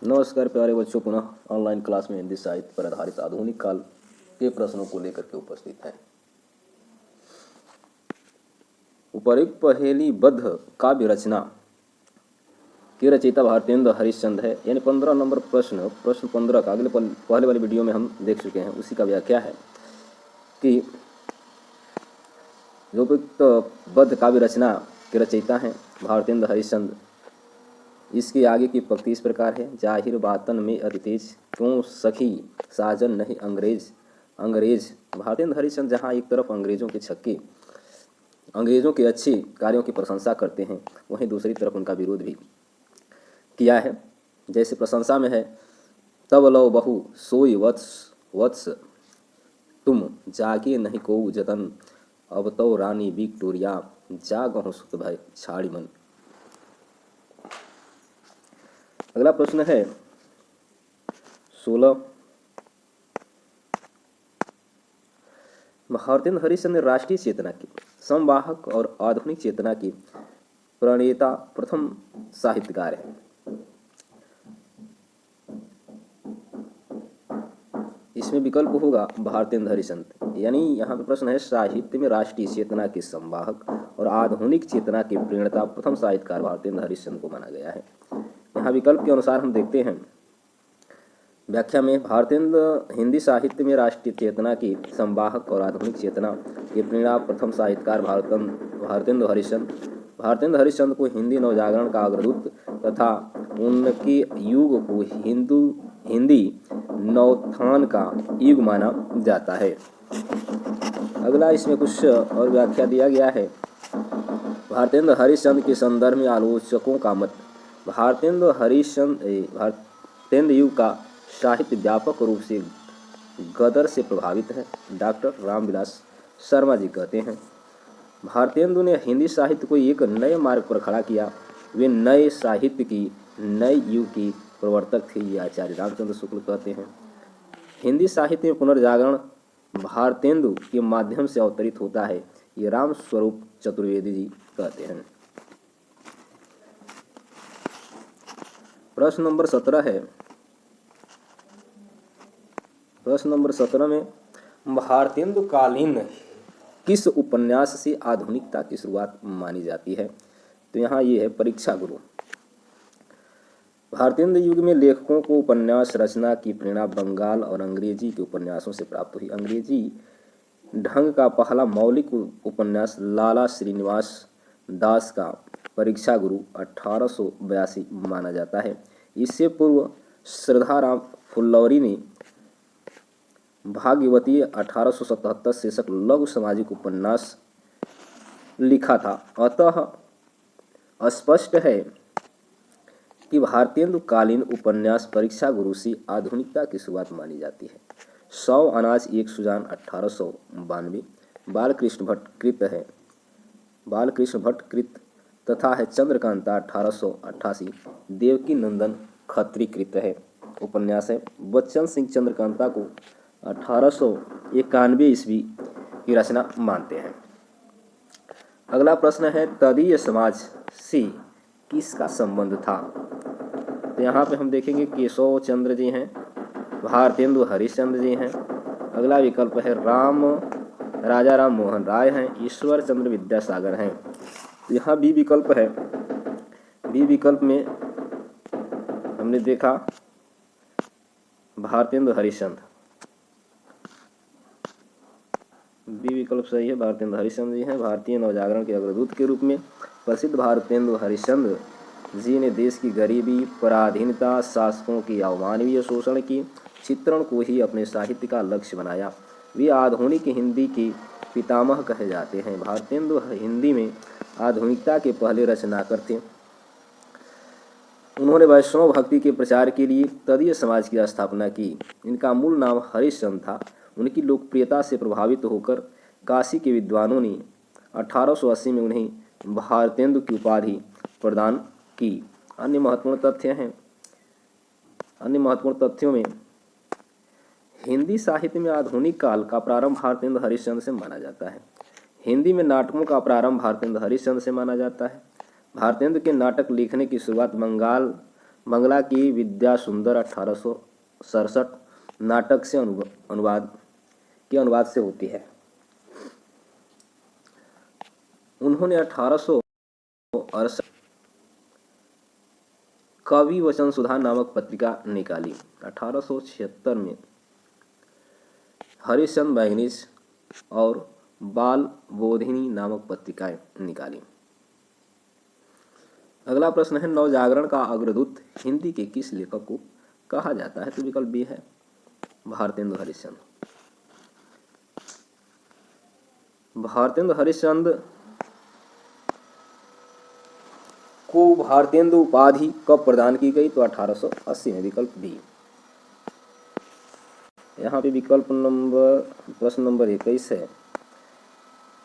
नमस्कार प्यारे बच्चों, पुनः ऑनलाइन क्लास में हिंदी साहित्य पर आधारित आधुनिक काल के प्रश्नों को लेकर के उपस्थित हैं। उपयुक्त पहेलीबद्ध काव्य रचना के रचयिता भारतेंद्र हरिश्चंद्र है। यानी 15 नंबर प्रश्न 15 का पहले वाली वीडियो में हम देख चुके हैं। उसी का व्याख्या है कि जो उपयुक्त बद्ध काव्य रचना के रचयिता हैं भारतेंद्र हरिश्चंद्र। इसके आगे की पंक्ति इस प्रकार है। जाहिर बातन में अति तेज, क्यों सखी साजन नहीं अंग्रेज। भारतेंद्र हरिश्चंद्र जहाँ एक तरफ अंग्रेजों के छक्के, अंग्रेजों के अच्छे कार्यों की प्रशंसा करते हैं, वहीं दूसरी तरफ उनका विरोध भी किया है। जैसे प्रशंसा में है, तब लो बहु सोई वत्स तुम जागे नहीं को जतन, अब तो रानी विक्टोरिया जागहु सुत भय छाड़ी मन। अगला प्रश्न है 16। भारतेंद्र हरिश्चंद्र राष्ट्रीय चेतना की संवाहक और आधुनिक चेतना की प्रणेता प्रथम साहित्यकार है। इसमें विकल्प होगा भारतेंद्र हरिश्चंद्र। यानी यहाँ पे प्रश्न है, साहित्य में राष्ट्रीय चेतना के संवाहक और आधुनिक चेतना के प्रणेता प्रथम साहित्यकार भारतेंद्र हरिश्चंद्र को माना गया है। यहाँ विकल्प के अनुसार हम देखते हैं व्याख्या में, भारतेंद्र हिंदी साहित्य में राष्ट्रीय चेतना की संवाहक और आधुनिक चेतना के प्रणेता प्रथम साहित्यकार भारतेंद्र हरिश्चंद्र। भारतेंद्र हरिश्चंद्र को हिंदी नवजागरण का अग्रदूत तथा उनके युग को हिंदी नवोत्थान का युग माना जाता है। अगला इसमें कुछ और व्याख्या दिया गया है। भारतेंद्र हरिश्चंद्र के संदर्भ में आलोचकों का मत, भारतेंद्र युग का साहित्य व्यापक रूप से गदर से प्रभावित है। डॉक्टर रामविलास शर्मा जी कहते हैं, भारतेंदु ने हिंदी साहित्य को एक नए मार्ग पर खड़ा किया। वे नए साहित्य की नए युग की प्रवर्तक थे, ये आचार्य रामचंद्र शुक्ल कहते हैं। हिंदी साहित्य में पुनर्जागरण भारतेंदु के माध्यम से अवतरित होता है, ये राम स्वरूप चतुर्वेदी जी कहते हैं। प्रश्न नंबर 17 है। प्रश्न नंबर 17 में, भारतेंदु कालीन किस उपन्यास से आधुनिकता की शुरुआत मानी जाती है? तो यहाँ ये है परीक्षा गुरु। भारतेंद्र युग में लेखकों को उपन्यास रचना की प्रेरणा बंगाल और अंग्रेजी के उपन्यासों से प्राप्त हुई। अंग्रेजी ढंग का पहला मौलिक उपन्यास लाला श्रीनिवास दास का परीक्षा गुरु 1882 माना जाता है। इससे पूर्व श्रद्धाराम फुल्लौरी ने भाग्यवती 1877 शीर्षक लघु सामाजिक उपन्यास लिखा था। अतः स्पष्ट है कि भारतेंदु कालीन उपन्यास परीक्षा गुरु से आधुनिकता की शुरुआत मानी जाती है। 100 अनाज एक सुजान 1892 बालकृष्ण भट्ट कृत है। बालकृष्ण भट्ट कृत तथा है चंद्रकांता 1888 देवकी नंदन खत्री कृत है उपन्यास है। बच्चन सिंह चंद्रकांता को 1891 ईस्वी की रचना मानते हैं। अगला प्रश्न है, तदीय समाज से किसका संबंध था? तो यहाँ पे हम देखेंगे केशव चंद्र जी हैं, भारतेंदु हरिश्चंद्र जी हैं। अगला विकल्प है राजा राम मोहन राय हैं, ईश्वर चंद्र विद्यासागर हैं। तो यहाँ बी विकल्प है। बी विकल्प में हमने देखा भारतेंदु हरिश्चंद्र, बी विकल्प सही है। भारतेंदु हरिश्चंद्र जी हैं। भारतीय नवजागरण के अग्रदूत के रूप में प्रसिद्ध भारतेंदु हरिश्चंद्र जी ने देश की गरीबी, पराधीनता, शासकों की अवमानवीय शोषण की चित्रण को ही अपने साहित्य का लक्ष्य बनाया। वे आधुनिक हिंदी के पितामह कहे जाते हैं। भारतेंदु हिंदी में आधुनिकता के पहले रचनाकार थे। उन्होंने वैष्णव भक्ति के प्रचार के लिए तदीय समाज की स्थापना की। इनका मूल नाम हरिश्चंद्र था। उनकी लोकप्रियता से प्रभावित होकर काशी के विद्वानों ने 1880 में उन्हें भारतेंदु की उपाधि प्रदान की। अन्य महत्वपूर्ण तथ्यों में हिंदी साहित्य में आधुनिक काल का प्रारंभ भारतेंदु हरिश्चंद्र से माना जाता है। हिंदी में नाटकों का प्रारंभ भारतेंदु हरिश्चंद्र से माना जाता है। भारतेंदु के नाटक लिखने की शुरुआत बंगाल बंगला की विद्या सुंदर 1867 नाटक से अनुवाद से होती है। उन्होंने 1868 कवि वचन सुधा नामक पत्रिका निकाली। 1876 में हरिश्चंद्र मैगनीज और बाल बोधिनी नामक पत्रिकाएं निकाली। अगला प्रश्न है, नवजागरण का अग्रदूत हिंदी के किस लेखक को कहा जाता है? तो विकल्प बी है भारतेंदु हरिश्चंद्र। भारतेंदु हरिश्चंद्र को भारतेंदु उपाधि कब प्रदान की गई? तो 1880 में, विकल्प बी। यहाँ पे प्रश्न नंबर 21 है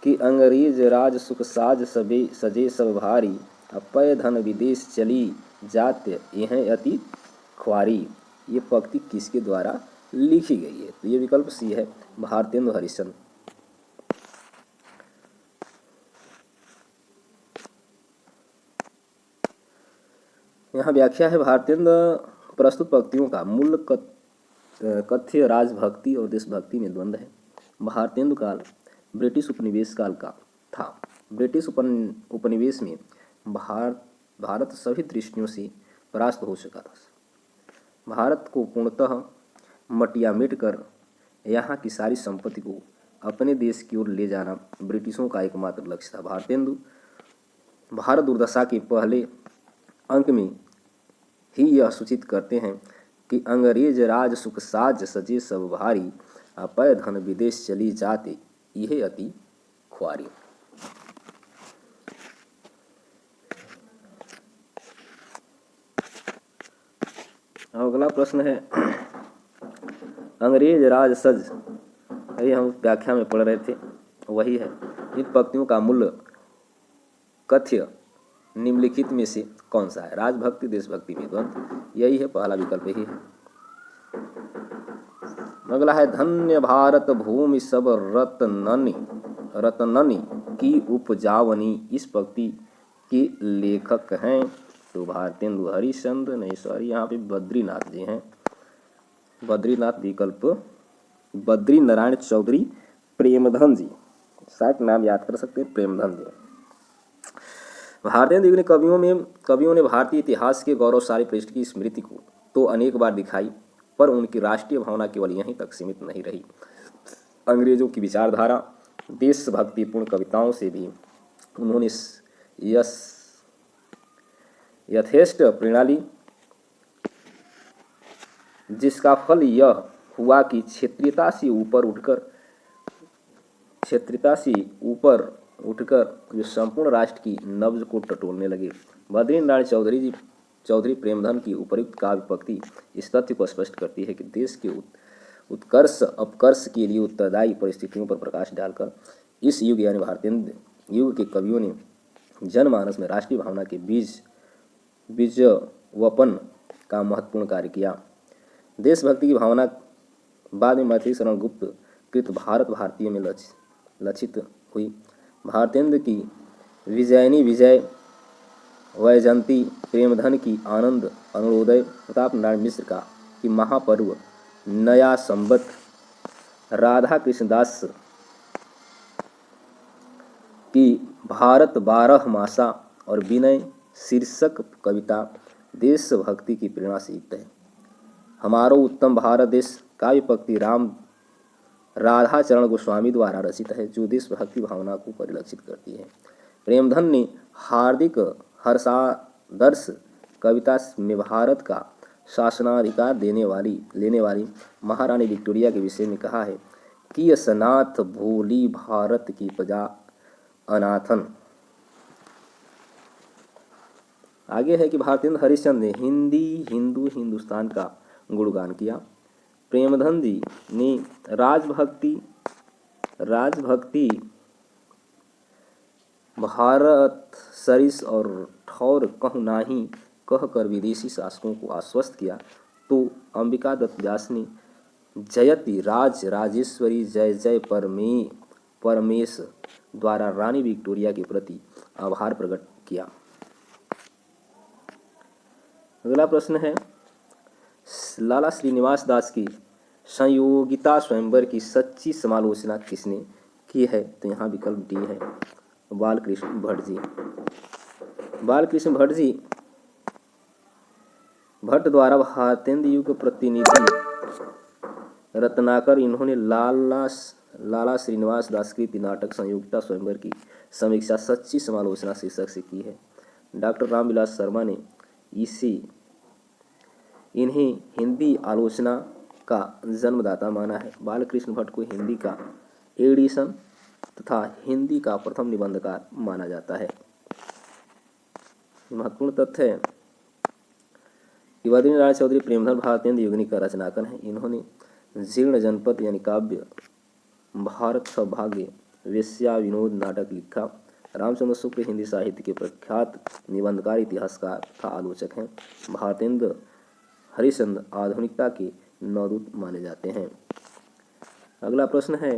कि अंग्रेज राज सुख साज सजे सब भारी, अपय धन विदेश चली जात यह अति ख्वारी। ये पंक्ति किसके द्वारा लिखी गई है? तो ये विकल्प सी है भारतेंदु हरिश्चंद्र। यहाँ व्याख्या है, भारतेंद्र प्रस्तुत पंक्तियों का मूल कथ्य राजभक्ति और देशभक्ति में द्वंद्व है। भारतेंदु काल ब्रिटिश उपनिवेश काल का था। ब्रिटिश उपनिवेश में भारत सभी दृष्टियों से परास्त हो चुका था। भारत को पूर्णतः मटियामेट कर यहाँ की सारी संपत्ति को अपने देश की ओर ले जाना ब्रिटिशों का एकमात्र लक्ष्य था। भारतेंदु भारत दुर्दशा के पहले अंक में ही यह सूचित करते हैं कि अंग्रेज राज सुख साज सजे सब भारी, अपय धन विदेश चली जाते यह अति ख्वारी। अगला प्रश्न है, अंग्रेज राज सज, ये हम व्याख्या में पढ़ रहे थे, वही है। इन पंक्तियों का मूल कथ्य निम्नलिखित में से कौन सा है? राजभक्ति देशभक्ति में द्वंद्व, यही है, पहला विकल्प यही है। अगला है, धन्य भारत भूमि सब रतननी की उपजावनी, इस पंक्ति के लेखक हैं? तो भारतेंदु हरिश्चंद्र नहीं, सॉरी, यहाँ पे बद्रीनाथ जी हैं। बद्रीनाथ विकल्प, बद्री नारायण चौधरी प्रेमधन जी, शायद नाम याद कर सकते हैं, प्रेमधन जी। भारतेंदु कवियों ने भारतीय इतिहास के गौरवशाली पृष्ठ की स्मृति को तो अनेक बार दिखाई, पर उनकी राष्ट्रीय भावना केवल यहीं तक सीमित नहीं रही। अंग्रेजों की विचारधारा, देशभक्तिपूर्ण कविताओं से भी उन्होंने यथेष्ट प्रणाली, जिसका फल यह हुआ कि क्षेत्रीयता से ऊपर उठकर वे संपूर्ण राष्ट्र की नब्ज को टटोलने लगे। बद्री नारायण चौधरी प्रेमधन की उपर्युक्त काव्य पंक्ति इस तथ्य को स्पष्ट करती है कि देश के उत्कर्ष अपकर्ष के लिए उत्तरदायी परिस्थितियों पर प्रकाश डालकर इस युग यानी भारतेंदु युग के कवियों ने जनमानस में राष्ट्रीय भावना के बीजवपन का महत्वपूर्ण कार्य किया। देशभक्ति की भावना बाद में मैथिली शरण गुप्त कृत भारत भारतीय में लक्षित हुई। भारतेंदु की विजयनी विजय, वैजयंती, प्रेमधन की आनंद अरुणोदय, प्रताप नारायण मिश्र का कि महापर्व नया संबत, राधा कृष्णदास की भारत 12 मासा और विनय शीर्षक कविता देशभक्ति की प्रेरणा से युक्त है। हमारो उत्तम भारत देश काव्य पंक्ति राधा चरण गोस्वामी द्वारा रचित है, जो देशभक्ति भावना को परिलक्षित करती है। प्रेमधन ने हार्दिक हर्षादर्श कविता में भारत का शासनाधिकार लेने वाली महारानी विक्टोरिया के विषय में कहा है कि असनाथ भोली भारत की प्रजा अनाथन। आगे है कि भारतेंदु हरिश्चंद्र ने हिंदुस्तान का गुणगान किया। प्रेमधन जी ने राजभक्ति भारत सरिस और ठौर कहूँ नाही कहकर विदेशी शासकों को आश्वस्त किया, तो अंबिका दत्त व्यास ने जयति राजेश्वरी जय जय परमेश द्वारा रानी विक्टोरिया के प्रति आभार प्रकट किया। अगला प्रश्न है लाला श्रीनिवास दास की संयोगिता स्वयंवर की सच्ची समालोचना किसने की है? तो यहाँ विकल्प डी है, बालकृष्ण भट्ट जी। बालकृष्ण भट्ट द्वारा भारतेंदु युग प्रतिनिधि रत्नाकर इन्होंने लाला श्रीनिवास दास कृति नाटक संयोगिता स्वयंवर की समीक्षा सच्ची समालोचना शीर्षक से की है। डॉक्टर रामविलास शर्मा ने इन्हें हिंदी आलोचना का जन्मदाता माना है। बालकृष्ण भट्ट को हिंदी का एडिशन तथा हिंदी का प्रथम निबंधकार माना जाता है। महत्वपूर्ण तथ्य है कि बद्रीनारायण चौधरी प्रेमधर भारतेंदु युगनी का रचनाकार है। इन्होंने जीर्ण जनपद यानी काव्य, भारत सौभाग्य, वेश्या विनोद नाटक लिखा। रामचंद्र शुक्ल हिंदी साहित्य के प्रख्यात निबंधकार, इतिहासकार तथा आलोचक हैं। भारतेंदु हरिश्चंद्र आधुनिकता के नवदूत माने जाते हैं। अगला प्रश्न है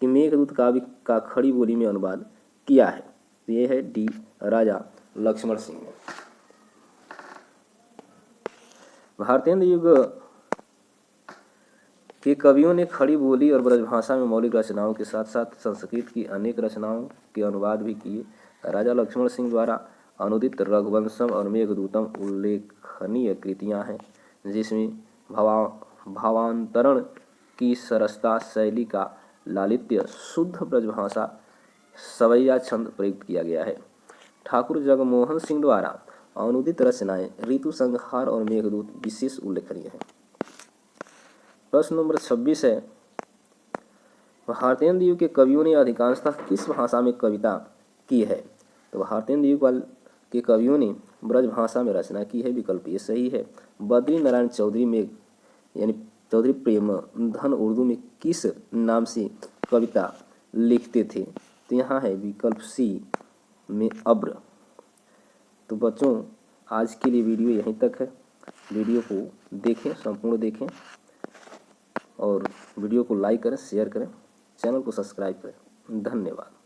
कि मेघदूत काव्य का खड़ी बोली में अनुवाद किया है? तो ये है डी, राजा लक्ष्मण सिंह ने। भारतेंदु युग के कवियों ने खड़ी बोली और ब्रजभाषा में मौलिक रचनाओं के साथ साथ संस्कृत की अनेक रचनाओं के अनुवाद भी किए। राजा लक्ष्मण सिंह द्वारा अनुदित रघुवंशम और मेघदूतम उल्लेखनीय कृतियां हैं, जिसमें भावांतरण की सरसता, शैली का लालित्य, शुद्ध ब्रजभाषा, सवैया छंद प्रयुक्त किया गया है। ठाकुर जगमोहन सिंह द्वारा अनुदित रचनाएं ऋतु संहार और मेघदूत विशेष उल्लेखनीय है। प्रश्न नंबर 26 है भारतेंदु युग के कवियों ने अधिकांशतः किस भाषा में कविता की है? तो भारतेंदु युग के कवियों ने ब्रज भाषा में रचना की है। विकल्प ये सही है। बद्रीनारायण चौधरी में यानी चौधरी प्रेमधन उर्दू में किस नाम से कविता लिखते थे? तो यहाँ है विकल्प सी में अब्र। तो बच्चों आज के लिए वीडियो यहीं तक है। वीडियो को देखें, संपूर्ण देखें और वीडियो को लाइक करें, शेयर करें, चैनल को सब्सक्राइब करें। धन्यवाद।